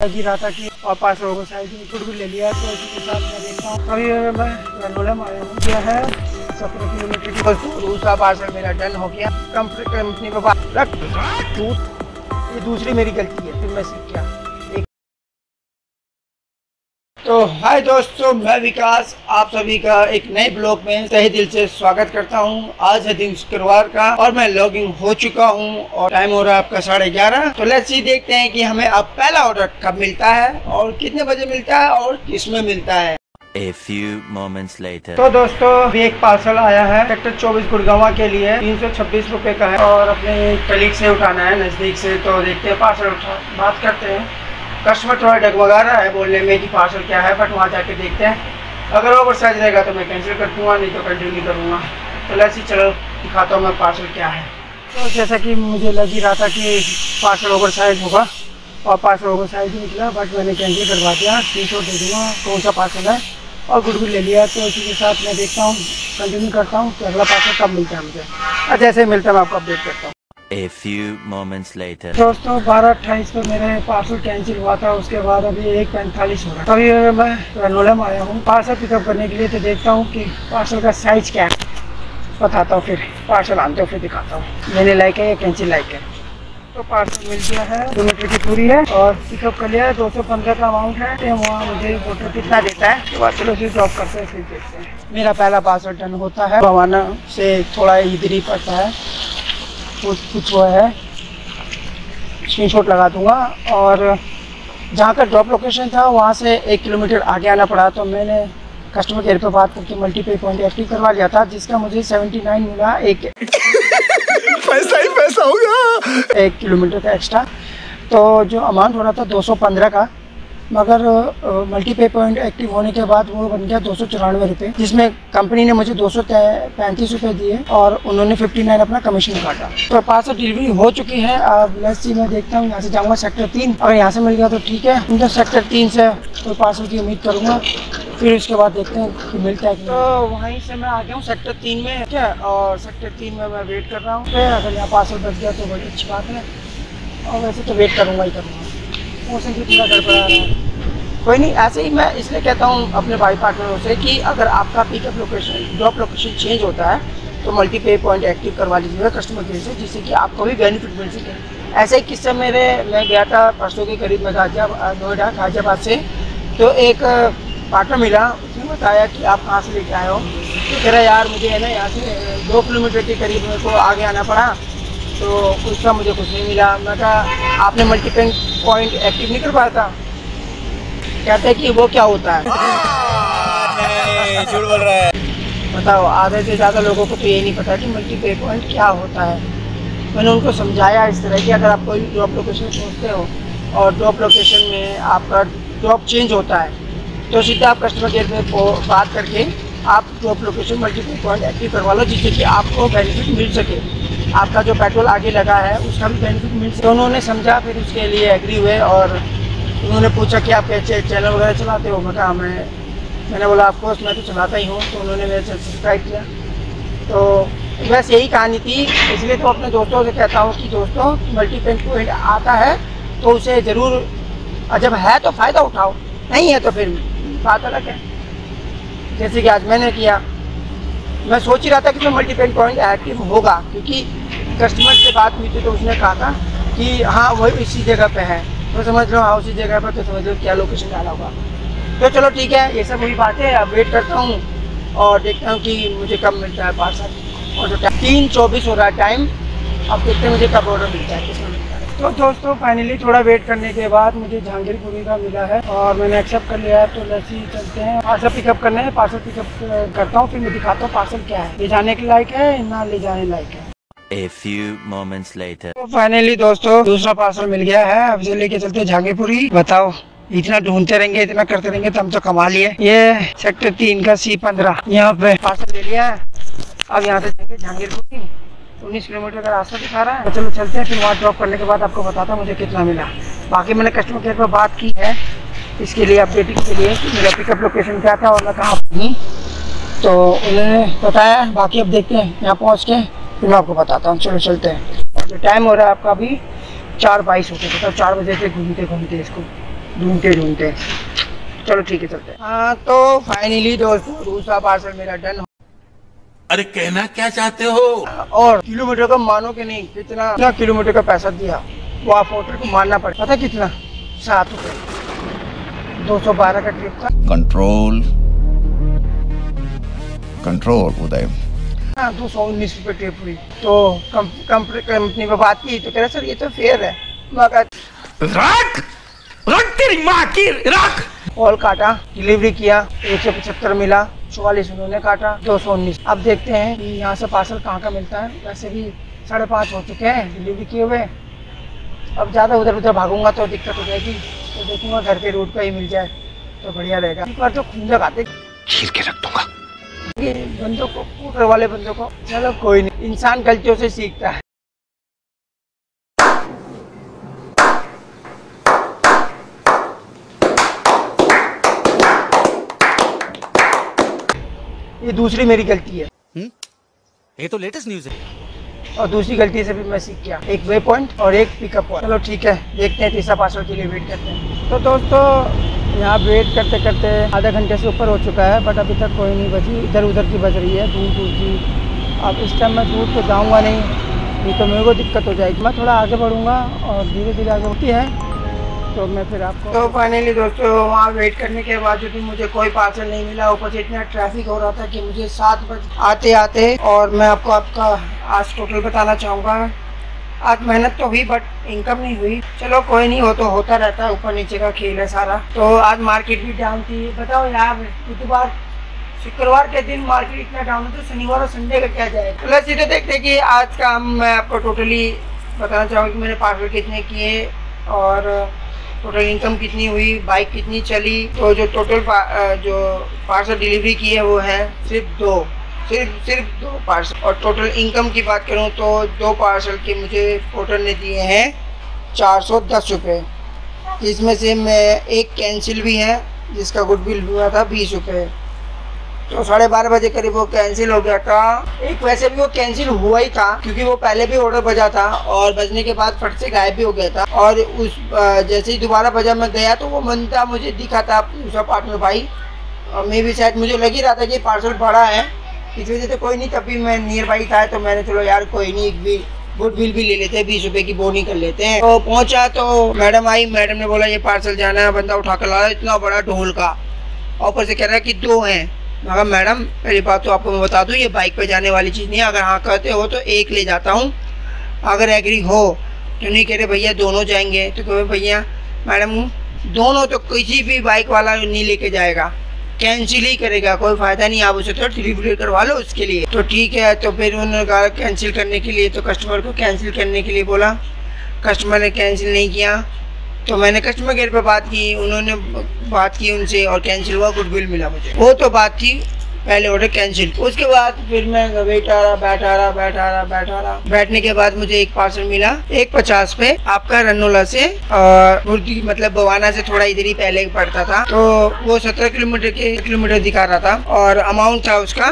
लगी रहा था कि और 5 लोगों साइज में छुट भी ले लिया, तो इसी के साथ मैं देखता हूँ। अभी मैं रनोला में आया हूँ, यह है 17 किलोमीटर की दूसरा पार्सल मेरा डन हो गया। कंपनी में रख ये दूसरी मेरी गलती है, फिर मैं सीख गया। तो हाय दोस्तों, मैं विकास आप सभी का एक नए ब्लॉग में तहे दिल से स्वागत करता हूं। आज है दिन शुक्रवार का और मैं लॉगिंग हो चुका हूं और टाइम हो रहा है आपका 11:30। तो लेट्स सी देखते हैं कि हमें अब पहला ऑर्डर कब मिलता है और कितने बजे मिलता है और किसमें मिलता है। A few moments later. तो दोस्तों अभी एक पार्सल आया है सेक्टर 24 गुड़गांव के लिए, 326 रुपए का है और अपने कलीग से उठाना है नजदीक से। तो देखते हैं पार्सल उठा बात करते हैं। कस्टमर थोड़ा डगमगा रहा है बोलने में कि पार्सल क्या है, बट वहाँ जाके देखते हैं। अगर ओवर साइज रहेगा तो मैं कैंसिल कर दूँगा, नहीं तो कंटिन्यू करूँगा। तो लेट्स चलो दिखाता हूँ मैं पार्सल क्या है। तो जैसा कि मुझे लग ही रहा था कि पार्सल ओवर साइज होगा और पार्सल ओवर साइज निकला, बट मैंने कैंसिल करवा दिया। स्क्रीनशॉट दे दूँगा कौन सा पार्सल है और गुड भी ले लिया। तो इसी के साथ मैं देखता हूँ, कंटिन्यू करता हूँ कि अगला पार्सल कब मिलता है मुझे, और जैसे मिलता है मैं आपको अपडेट करता हूँ। A few moments later. दोस्तों 12:28 पर मेरे पार्सल कैंसिल हुआ था, उसके बाद अभी 1:45 हो रहा है। तो अभी मैं रनोला में आया हूँ पार्सल पिकअप करने के लिए। तो देखता हूँ कि पार्सल का साइज क्या है, बताता हूँ। फिर पार्सल आनते हुए फिर दिखाता हूँ मैंने लाइक है या कैंसिल लाइक है। तो पार्सल मिल गया है, 2 मीटर की दूरी है और पिकअप कर लिया है। 215 का अमाउंट है। वहाँ मुझे फोटो कितना देता है तो चलो फिर ड्रॉप करते हैं, फिर देखते हैं। मेरा पहला पार्सल डन होता है। भवाना से थोड़ा इधर ही पड़ता है, कुछ वो है, स्क्रीनशॉट लगा दूंगा। और जहाँ का ड्रॉप लोकेशन था वहाँ से 1 किलोमीटर आगे आना पड़ा। तो मैंने कस्टमर केयर पे बात करके मल्टीपे पॉइंट एक्टिव करवा लिया था, जिसका मुझे 79 मिला। एक पैसा ही पैसा होगा। 1 किलोमीटर का एक्स्ट्रा। तो जो अमाउंट हो रहा था 215 का, मगर मल्टीपे पॉइंट एक्टिव होने के बाद वो बन गया 294 रुपये, जिसमें कंपनी ने मुझे 235 रुपये दिए और उन्होंने 59 अपना कमीशन काटा। तो पार्सल डिलीवरी हो चुकी है। अब लेट्स सी, मैं देखता हूँ। यहाँ से जाऊँगा सेक्टर 3, अगर यहाँ से मिल गया तो ठीक है, तो सेक्टर 3 से कोई पार्सल की उम्मीद करूँगा। फिर उसके बाद देखते हैं कि मिलता है कि। तो वहीं से मैं आ गया हूँ सेक्टर 3 में, क्या, और सेक्टर 3 में मैं वेट कर रहा हूँ। अगर यहाँ पार्सल बच गया तो बड़ी अच्छी बात है, और वैसे तो वेट करूँगा ही करूँगा। मौसम भी थोड़ा गड़बड़ा रहा है, कोई नहीं। ऐसे ही मैं इसलिए कहता हूँ अपने भाई पार्टनरों से कि अगर आपका pickup location drop location change होता है तो मल्टीपे पॉइंट एक्टिव करवा लीजिएगा कस्टमर केयर से, जिससे कि आपको भी बेनिफिट मिल सके। ऐसे ही किस्सा मैं गया था परसों के करीब में नोएडा गाजियाबाद से। तो एक पार्टनर मिला, उसने बताया कि आप कहाँ से लेके आए हो। तो कह रहा यार मुझे है ना यहाँ से 2 किलोमीटर के करीब मेरे को आगे आना पड़ा, तो उसका मुझे कुछ नहीं मिला। मैं कहा आपने मल्टीपे पॉइंट एक्टिव नहीं कर पाया था? कहते हैं कि वो क्या होता है। नहीं, झूठ बोल रहा है। बताओ, आधे से ज़्यादा लोगों को तो ये नहीं पता कि मल्टीपे पॉइंट क्या होता है। मैंने उनको समझाया इस तरह कि अगर आप कोई ड्रॉप लोकेशन पहुँचते हो और ड्रॉप लोकेशन में आपका ड्रॉप चेंज होता है, तो सीधा आप कस्टमर केयर में बात करके आप ड्रॉप लोकेशन मल्टीपे पॉइंट एक्टिव करवा लो, जिससे कि आपको बेनिफिट मिल सके। आपका जो पेट्रोल आगे लगा है उसका भी बेनिफिट मिल सके। तो उन्होंने समझा, फिर उसके लिए एग्री हुए और उन्होंने पूछा कि आप चैनल वगैरह चलाते हो? मैं मैंने बोला ऑफकोर्स मैं तो चलाता ही हूँ। तो उन्होंने मेरे से सब्सक्राइब किया। तो बस यही कहानी थी। इसलिए तो अपने दोस्तों से कहता हूँ कि दोस्तों मल्टीपे पॉइंट आता है तो उसे ज़रूर, जब है तो फ़ायदा उठाओ, नहीं है तो फिर बात अलग है। जैसे कि आज मैंने किया, मैं सोच ही रहा था कि मैं मल्टीपे पॉइंट एक्टिव होगा, क्योंकि कस्टमर से बात हुई थी तो उसने कहा था कि हाँ वही इसी जगह पे है। तो समझ लो हाँ उसी जगह पर, तो समझ लो क्या लोकेशन डाला होगा। तो चलो ठीक है, ये सब वही बात है। अब वेट करता हूँ और देखता हूँ कि मुझे कब मिलता है पार्सल। और जो 3:24 हो रहा है टाइम, अब देखते हैं मुझे कब ऑर्डर मिलता है, किसमें मिलता है। तो दोस्तों फाइनली थोड़ा वेट करने के बाद मुझे जहांगीरपुरी का मिला है और मैंने एक्सेप्ट कर लिया है। तो वैसे चलते हैं, पार्सल पिकअप करने हैं। पार्सल पिकअप करता हूँ, फिर मैं दिखाता हूँ पार्सल क्या है, ले जाने के लायक है ना ले जाने लायक है। A few moments later. तो फाइनली दोस्तों दूसरा पार्सल मिल गया है। अब इसे लेके चलते हैं जहांगीरपुरी। बताओ, इतना ढूंढते रहेंगे, इतना करते रहेंगे तो हम तो कमा लिए। ये सेक्टर 3 का C15, यहाँ पे पार्सल ले लिया है। अब यहाँ से जाएंगे जहांगीरपुरी। 19 किलोमीटर का रास्ता दिखा रहा है। तो चलो चलते हैं, फिर वहाँ ड्रॉप करने के बाद आपको बताता हूँ मुझे कितना मिला। बाकी मैंने कस्टमर केयर पर बात की है इसके लिए, अपडेटिंग के लिए, कि मेरा पिकअप लोकेशन क्या था और मैं कहाँ नहीं, तो उन्होंने बताया। बाकी अब देखते हैं यहाँ पहुँच के, फिर मैं आपको बताता हूँ। चलो चलते हैं। टाइम हो रहा है आपका अभी 4:22 हो गया। तो 4 बजे से घूमते घूमते इसको ढूंढते ढूंढते। चलो ठीक है, चलते हैं। हाँ तो फाइनली दोस्तों दूसरा पार्सल मेरा डन। अरे कहना क्या चाहते हो? और किलोमीटर का मानो कि नहीं, कितना किलोमीटर का पैसा दिया वो आप होटल को मानना पड़ेगा। पता कितना? 7 रुपये। 212 का ट्रिप था। कंट्रोल कंट्रोल उदय। हाँ 219 रुपये ट्रिप हुई। तो कंपनी में बात की तो कह रहा सर ये तो फेयर है। तेरी माँ की रख। कॉल काटा, डिलीवरी किया, 175 मिला, 44 उन्होंने काटा, 219। अब देखते हैं कि यहाँ से पार्सल कहाँ का मिलता है। वैसे भी 5:30 हो चुके हैं डिलीवरी किए हुए। अब ज़्यादा उधर उधर भागूंगा तो दिक्कत हो जाएगी, तो देखूंगा घर के रूट का ही मिल जाए तो बढ़िया रहेगा। एक बार तो खून लगाते छील के रख दूंगा बंदों को, स्कूटर वाले बंदों को। चलो कोई नहीं, इंसान गलतियों से सीखता है। ये दूसरी मेरी गलती है। ये तो लेटेस्ट न्यूज़ है। और दूसरी गलती से भी मैं सीख गया, एक वे पॉइंट और एक पिकअप पॉइंट। चलो ठीक है, देखते हैं तीसरा पार्सल के लिए वेट करते हैं। तो दोस्तों यहाँ वेट करते करते आधे घंटे से ऊपर हो चुका है, बट अभी तक कोई नहीं बची। इधर उधर की बज रही है, दूर दूर की। अब इस टाइम मैं दूर तो जाऊँगा नहीं तो मेरे को दिक्कत हो जाएगी। मैं थोड़ा आगे बढ़ूँगा और धीरे धीरे आगे होती है तो मैं फिर आपको। तो फाइनली दोस्तों वहाँ वेट करने के बाद भी मुझे कोई पार्सल नहीं मिला। ऊपर से इतना ट्रैफिक हो रहा था कि मुझे 7 बजे आते आते। और मैं आपको आपका आज टोटल बताना चाहूँगा। आज मेहनत तो हुई बट इनकम नहीं हुई। चलो कोई नहीं, हो तो होता रहता है, ऊपर नीचे का खेल है सारा। तो आज मार्केट भी डाउन थी। बताओ यार, इतवार शुक्रवार के दिन मार्केट इतना डाउन है तो शनिवार और संडे का क्या जाएगा। प्लस ये तो देखते कि आज का मैं आपको टोटली बताना चाहूँगा कि मैंने पार्सल कितने किए और टोटल इनकम कितनी हुई, बाइक कितनी चली। तो जो टोटल जो पार्सल डिलीवरी की है वो है सिर्फ दो पार्सल। और टोटल इनकम की बात करूं तो 2 पार्सल के मुझे पोर्टर ने दिए हैं 410 रुपये। इसमें से मैं एक कैंसिल भी है जिसका गुडविल हुआ था 20 रुपये। तो 12:30 बजे करीब वो कैंसिल हो गया था। एक वैसे भी वो कैंसिल हुआ ही था क्योंकि वो पहले भी ऑर्डर बजा था और बजने के बाद फट से गायब भी हो गया था। और उस जैसे ही दोबारा बजा मैं गया तो वो बंदा मुझे दिखा था दूसरा पार्टनर भाई। और मैं भी शायद मुझे लग ही रहा था कि पार्सल बड़ा है, इस वजह से कोई नहीं। तभी मैं नियर बाई था तो मैंने चलो यार कोई नहीं, गुडविल भी ले लेते हैं, 20 रुपये की बोनी कर लेते हैं। तो पहुँचा तो मैडम आई, मैडम ने बोला ये पार्सल जाना है। बंदा उठा कर ला रहा इतना बड़ा ढोल का, ऊपर से कह रहा है कि 2 हैं। मगर मैडम पहली बात तो आपको मैं बता दूं, ये बाइक पे जाने वाली चीज़ नहीं है। अगर हाँ कहते हो तो 1 ले जाता हूँ, अगर एग्री हो तो नहीं। कह रहे भैया दोनों जाएंगे, तो कहे भैया मैडम दोनों तो किसी भी बाइक वाला नहीं लेके जाएगा, कैंसिल ही करेगा, कोई फ़ायदा नहीं, आप उसे तो डिलीवरी करवा लो उसके लिए। तो ठीक है, तो फिर उन्होंने कहा कैंसिल करने के लिए, तो कस्टमर को कैंसिल करने के लिए बोला। कस्टमर ने कैंसिल नहीं किया तो मैंने कस्टमर केयर पे बात की, उन्होंने बात की उनसे और कैंसिल हुआ, गुडविल मिला मुझे। वो तो बात थी पहले ऑर्डर कैंसिल। उसके बाद फिर मैं बैठा रहा। बैठने के बाद मुझे एक पार्सल मिला 150 पे, आपका रन्नोला से और मुर्गी मतलब बवाना से थोड़ा इधर ही पहले पड़ता था। तो वो 17 किलोमीटर दिखा रहा था और अमाउंट था उसका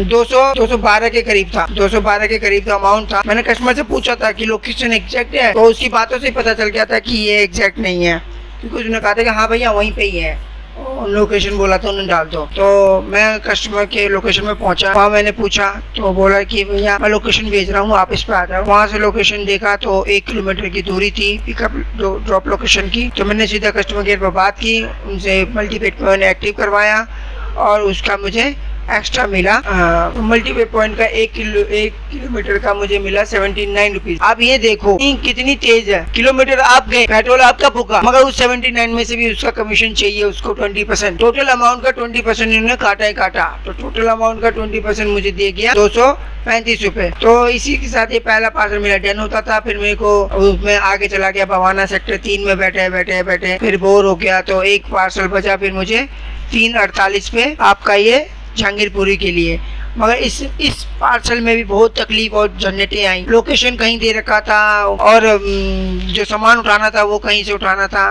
212 के करीब था। 212 के करीब तो अमाउंट था। मैंने कस्टमर से पूछा था कि लोकेशन एग्जैक्ट है, तो उसकी बातों से पता चल गया था कि ये एग्जैक्ट नहीं है, क्योंकि उसने कहा था कि हाँ भैया वहीं पे ही है, लोकेशन बोला था उन्होंने डाल दो। तो मैं कस्टमर के लोकेशन में पहुंचा, वहाँ मैंने पूछा तो बोला कि भैया मैं लोकेशन भेज रहा हूँ, आप इस पे आ जाओ। वहाँ से लोकेशन देखा तो 1 किलोमीटर की दूरी थी पिकअप ड्रॉप लोकेशन की। तो मैंने सीधा कस्टमर केयर पर बात की, उनसे मल्टीपेड पे मैंने एक्टिव करवाया और उसका मुझे एक्स्ट्रा मिला। मल्टीपे पॉइंट का 1 किलोमीटर का मुझे मिला 79 रुपीज। आप ये देखो कितनी तेज है, किलोमीटर आप गए, पेट्रोल आपका फूका, मगर उस 79 में से भी उसका कमीशन चाहिए उसको 20%। टोटल अमाउंट का 20% इन्होंने काटा ही काटा। तो टोटल अमाउंट का 20% मुझे दे गया 235 रुपए। तो इसी के साथ ये पहला पार्सल मेरा डन होता था। फिर मेरे को उसमें आगे चला गया, बवाना सेक्टर 3 में बैठे फिर बोर हो गया तो एक पार्सल बचा फिर मुझे 3:48 पे आपका ये जहांगीरपुरी के लिए। मगर इस पार्सल में भी बहुत तकलीफ और झंझटें आई। लोकेशन कहीं दे रखा था और जो सामान उठाना था वो कहीं से उठाना था।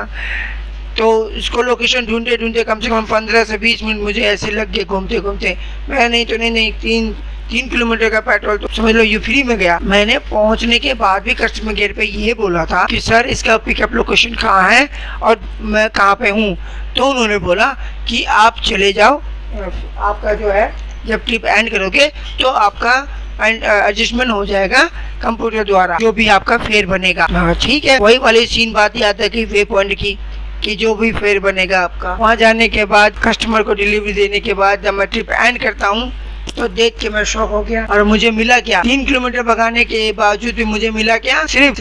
तो इसको लोकेशन ढूंढते कम से कम 15 से 20 मिनट मुझे ऐसे लग गए घूमते। मैं नहीं 3 3 किलोमीटर का पेट्रोल तो समझ लो ये फ्री में गया। मैंने पहुंचने के बाद भी कस्टमर केयर पे ये बोला था कि सर इसका पिकअप लोकेशन कहाँ है और मैं कहाँ पे हूँ। तो उन्होंने बोला कि आप चले जाओ, आपका जो है जब ट्रिप एंड करोगे तो आपका एडजस्टमेंट हो जाएगा कंप्यूटर द्वारा, जो भी आपका फेयर बनेगा। ठीक है, वही वाली सीन बात याद है कि वे पॉइंट की कि जो भी फेयर बनेगा आपका। वहाँ जाने के बाद कस्टमर को डिलीवरी देने के बाद जब मैं ट्रिप एंड करता हूँ तो देख के मैं शॉक हो गया। और मुझे मिला क्या, 3 किलोमीटर भगाने के बावजूद भी मुझे मिला क्या, सिर्फ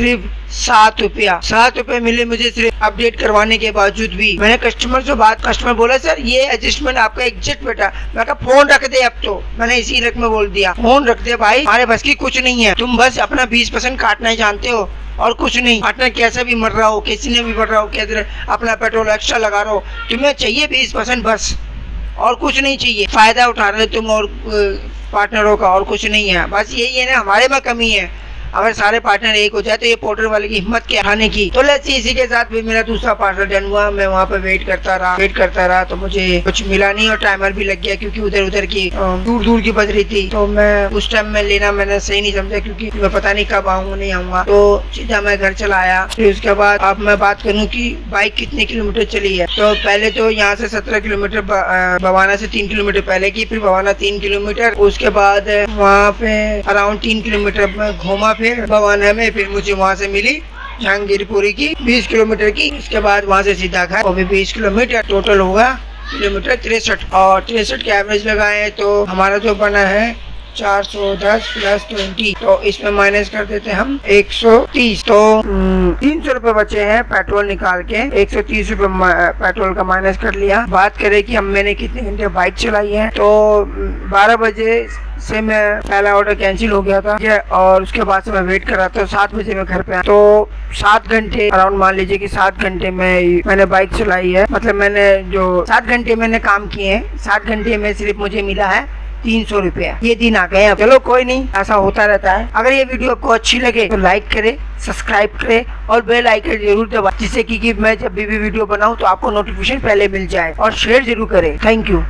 7 रुपया। 7 रुपए मिले मुझे सिर्फ अपडेट करवाने के बावजूद भी। मैंने कस्टमर से बात, कस्टमर बोला सर ये एडजस्टमेंट आपका एग्जैक्ट बेटा। मैं कहा फोन रख दे अब तो, मैंने इसी रक में बोल दिया फोन रख दे भाई, हमारे बस की कुछ नहीं है, तुम बस अपना 20% काटना ही जानते हो और कुछ नहीं। पार्टनर कैसे भी मर रहा हो, किसी ने भी मर रहा हो, कैसे अपना पेट्रोल एक्स्ट्रा लगा रहा हो, तुम्हें चाहिए 20% बस, और कुछ नहीं चाहिए। फायदा उठा रहे तुम और पार्टनरों का, और कुछ नहीं है। बस यही है ना, हमारे में कमी है। अगर सारे पार्टनर एक हो जाए तो ये पोर्टर वाले की हिम्मत क्या खाने की। तो इसी के साथ भी मेरा दूसरा पार्सल डन हुआ। मैं वहाँ पे वेट करता रहा तो मुझे कुछ मिला नहीं और टाइमर भी लग गया क्योंकि उधर की दूर की बज रही थी। तो मैं उस टाइम में लेना मैंने सही नहीं समझा क्योंकि मैं पता नहीं कब आऊँगा नहीं आऊँगा। तो सीधा मैं घर चला आया। फिर उसके बाद अब मैं बात करूँ कि बाइक कितने किलोमीटर चली है। तो पहले तो यहाँ से 17 किलोमीटर बवाना से 3 किलोमीटर पहले की, फिर बवाना 3 किलोमीटर, उसके बाद वहाँ पे अराउंड 3 किलोमीटर में घूमा, फिर बवाना में फिर मुझे वहाँ से मिली जहांगीरपुरी की 20 किलोमीटर की। इसके बाद वहाँ से सीधा घर, वो भी 20 किलोमीटर, टोटल होगा किलोमीटर 63 और 63 के एवरेज लगाए तो हमारा जो बना है 410 प्लस 20, तो इसमें माइनस कर देते हम 130। तो 300 रुपए बचे हैं पेट्रोल निकाल के, 130 रुपए पेट्रोल का माइनस कर लिया। बात करें कि मैंने कितने घंटे बाइक चलाई है, तो 12 बजे से मैं पहला ऑर्डर कैंसिल हो गया था और उसके बाद से मैं वेट कर रहा था। 7 बजे मैं घर पे आया, तो 7 घंटे अराउंड मान लीजिए कि 7 घंटे में मैंने बाइक चलाई है। मतलब मैंने जो 7 घंटे मैंने काम किए हैं, 7 घंटे में सिर्फ मुझे मिला है 300 रुपया। ये दिन आ गए। चलो कोई नहीं, ऐसा होता रहता है। अगर ये वीडियो आपको अच्छी लगे तो लाइक करे, सब्सक्राइब करे और बेल आइकन जरूर दबाएं, जिससे कि मैं जब भी वीडियो बनाऊं तो आपको नोटिफिकेशन पहले मिल जाए, और शेयर जरूर करें। Thank you.